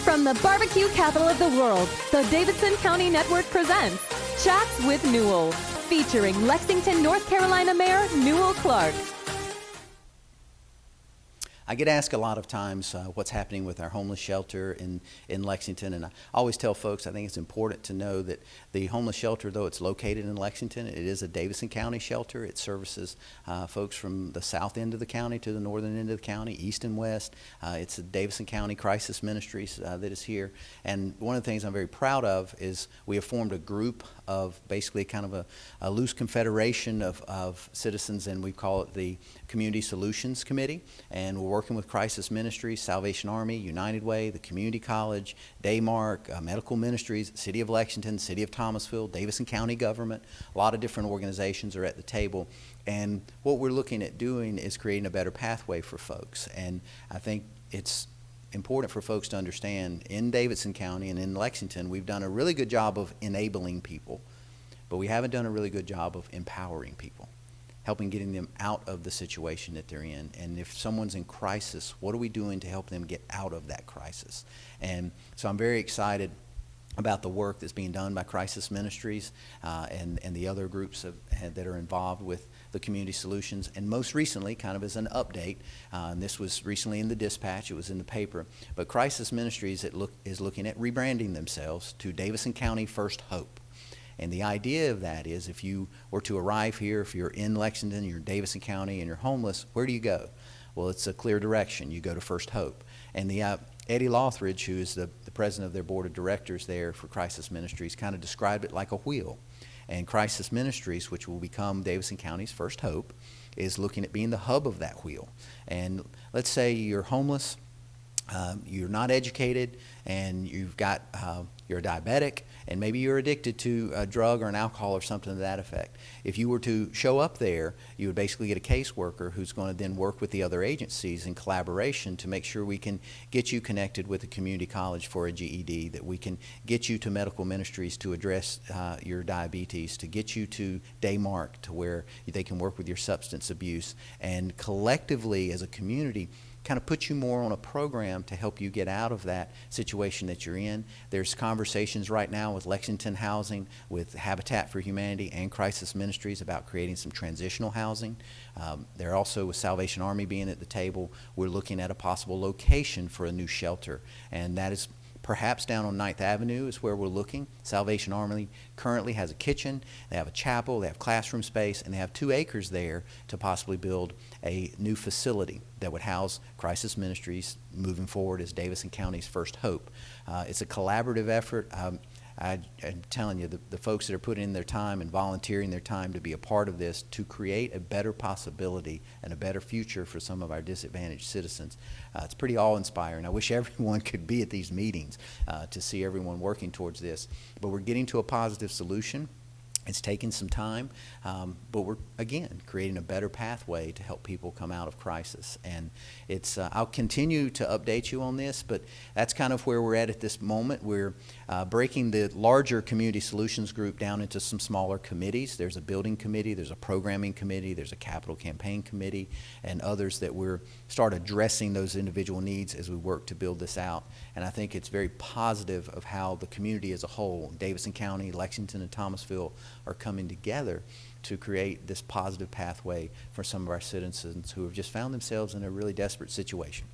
From the barbecue capital of the world, the Davidson County Network presents Chats with Newell, featuring Lexington, North Carolina Mayor Newell Clark. I get asked a lot of times what's happening with our homeless shelter in Lexington, and I always tell folks I think it's important to know that the homeless shelter, though it's located in Lexington, it is a Davidson County shelter. It services folks from the south end of the county to the northern end of the county, east and west. It's the Davidson County Crisis Ministries that is here, and one of the things I'm very proud of is we have formed a group of basically kind of a loose confederation of citizens, and we call it the Community Solutions Committee, and we're working with Crisis Ministries, Salvation Army, United Way, the Community College, Daymark, Medical Ministries, City of Lexington, City of Thomasville, Davidson County Government. A lot of different organizations are at the table, and what we're looking at doing is creating a better pathway for folks. And I think it's important for folks to understand in Davidson County and in Lexington, we've done a really good job of enabling people, but we haven't done a really good job of empowering people, helping getting them out of the situation that they're in. And if someone's in crisis, what are we doing to help them get out of that crisis? And so I'm very excited about the work that's being done by Crisis Ministries and the other groups that are involved with the Community Solutions. And most recently, kind of as an update, and this was recently in the dispatch, it was in the paper, but Crisis Ministries is looking at rebranding themselves to Davidson County First Hope. And the idea of that is if you were to arrive here, if you're in Lexington, you're in Davidson County, and you're homeless, where do you go? Well, it's a clear direction. You go to First Hope. And the Eddie Lothridge, who is the president of their board of directors there for Crisis Ministries, kind of described it like a wheel. And Crisis Ministries, which will become Davidson County's First Hope, is looking at being the hub of that wheel. And let's say you're homeless, you're not educated, and you're a diabetic, and maybe you're addicted to a drug or an alcohol or something to that effect. If you were to show up there, you would basically get a caseworker who's going to then work with the other agencies in collaboration to make sure we can get you connected with a community college for a GED, that we can get you to medical ministries to address your diabetes, to get you to Daymark to where they can work with your substance abuse, and collectively as a community kind of put you more on a program to help you get out of that situation that you're in. There's conversations right now with Lexington Housing, with Habitat for Humanity and Crisis Ministries about creating some transitional housing. They're also, with Salvation Army being at the table, we're looking at a possible location for a new shelter, and that is perhaps down on 9th Avenue is where we're looking. Salvation Army currently has a kitchen, they have a chapel, they have classroom space, and they have 2 acres there to possibly build a new facility that would house Crisis Ministries moving forward as Davidson County's First Hope. It's a collaborative effort. I'm telling you, the folks that are putting in their time and volunteering their time to be a part of this to create a better possibility and a better future for some of our disadvantaged citizens, it's pretty awe-inspiring. I wish everyone could be at these meetings to see everyone working towards this. But we're getting to a positive solution. It's taken some time, but we're, again, creating a better pathway to help people come out of crisis. And it's I'll continue to update you on this, but that's kind of where we're at this moment. We're breaking the larger Community Solutions group down into some smaller committees. There's a building committee, there's a programming committee, there's a capital campaign committee, and others that we're start addressing those individual needs as we work to build this out. And I think it's very positive of how the community as a whole, Davidson County, Lexington, and Thomasville, are coming together to create this positive pathway for some of our citizens who have just found themselves in a really desperate situation.